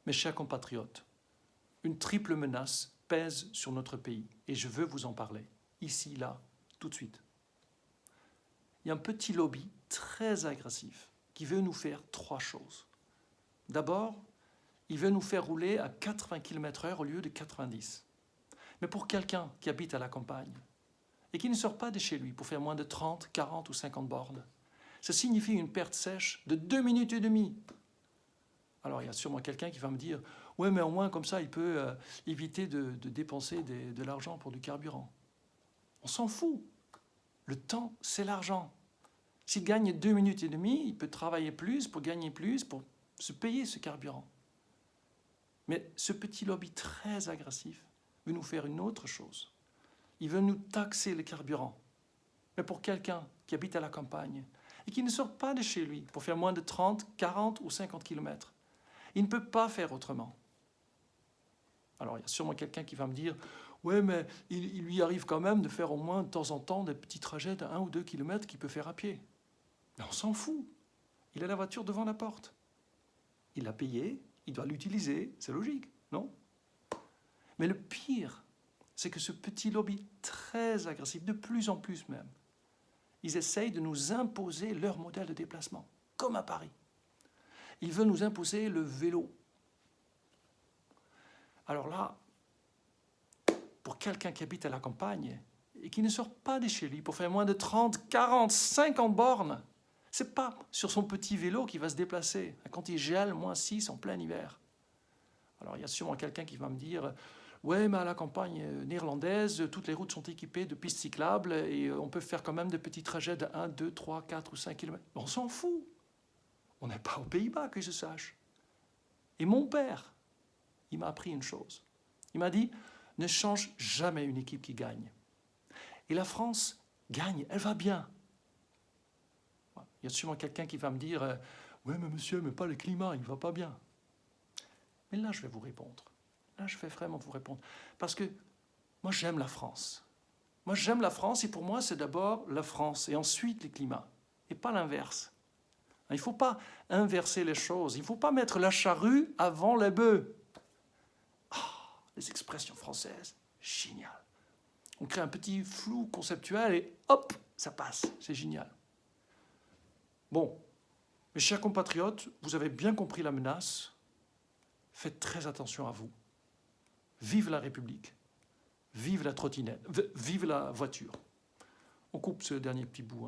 Mes chers compatriotes, une triple menace pèse sur notre pays et je veux vous en parler, ici, là, tout de suite. Il y a un petit lobby très agressif qui veut nous faire trois choses. D'abord, il veut nous faire rouler à 80 km/h au lieu de 90. Mais pour quelqu'un qui habite à la campagne et qui ne sort pas de chez lui pour faire moins de 30, 40 ou 50 bornes, ça signifie une perte sèche de 2 minutes et demie. Alors il y a sûrement quelqu'un qui va me dire « Ouais, mais au moins comme ça, il peut éviter de dépenser de l'argent pour du carburant. » On s'en fout. Le temps, c'est l'argent. S'il gagne 2 minutes et demie, il peut travailler plus pour gagner plus, pour se payer ce carburant. Mais ce petit lobby très agressif veut nous faire une autre chose. Il veut nous taxer le carburant. Mais pour quelqu'un qui habite à la campagne et qui ne sort pas de chez lui pour faire moins de 30, 40 ou 50 km, il ne peut pas faire autrement. Alors, il y a sûrement quelqu'un qui va me dire « Ouais, mais il lui arrive quand même de faire au moins de temps en temps des petits trajets de 1 ou 2 km qu'il peut faire à pied. » Mais on s'en fout. Il a la voiture devant la porte. Il l'a payée, il doit l'utiliser, c'est logique, non? Mais le pire, c'est que ce petit lobby très agressif, de plus en plus même, ils essayent de nous imposer leur modèle de déplacement, comme à Paris. Ils veulent nous imposer le vélo. Alors là, pour quelqu'un qui habite à la campagne et qui ne sort pas de chez lui pour faire moins de 30, 40, 50 bornes, c'est pas sur son petit vélo qu'il va se déplacer quand il gèle moins 6 en plein hiver. Alors il y a sûrement quelqu'un qui va me dire « Ouais, mais à la campagne néerlandaise, toutes les routes sont équipées de pistes cyclables et on peut faire quand même des petits trajets de 1, 2, 3, 4 ou 5 km. » On s'en fout. On n'est pas aux Pays-Bas, que je sache. Et mon père, il m'a appris une chose. Il m'a dit « Ne change jamais une équipe qui gagne. » Et la France gagne, elle va bien. Il y a sûrement quelqu'un qui va me dire « Ouais, mais monsieur, mais pas le climat, il ne va pas bien. » Mais là, je vais vous répondre. Là, je vais vraiment vous répondre. Parce que moi, j'aime la France. Moi, j'aime la France et pour moi, c'est d'abord la France et ensuite le climat. Et pas l'inverse. Il ne faut pas inverser les choses. Il ne faut pas mettre la charrue avant les bœufs. Oh, les expressions françaises, génial. On crée un petit flou conceptuel et hop, ça passe. C'est génial. Bon, mes chers compatriotes, vous avez bien compris la menace. Faites très attention à vous. Vive la République. Vive la trottinette. Vive la voiture. On coupe ce dernier petit bout.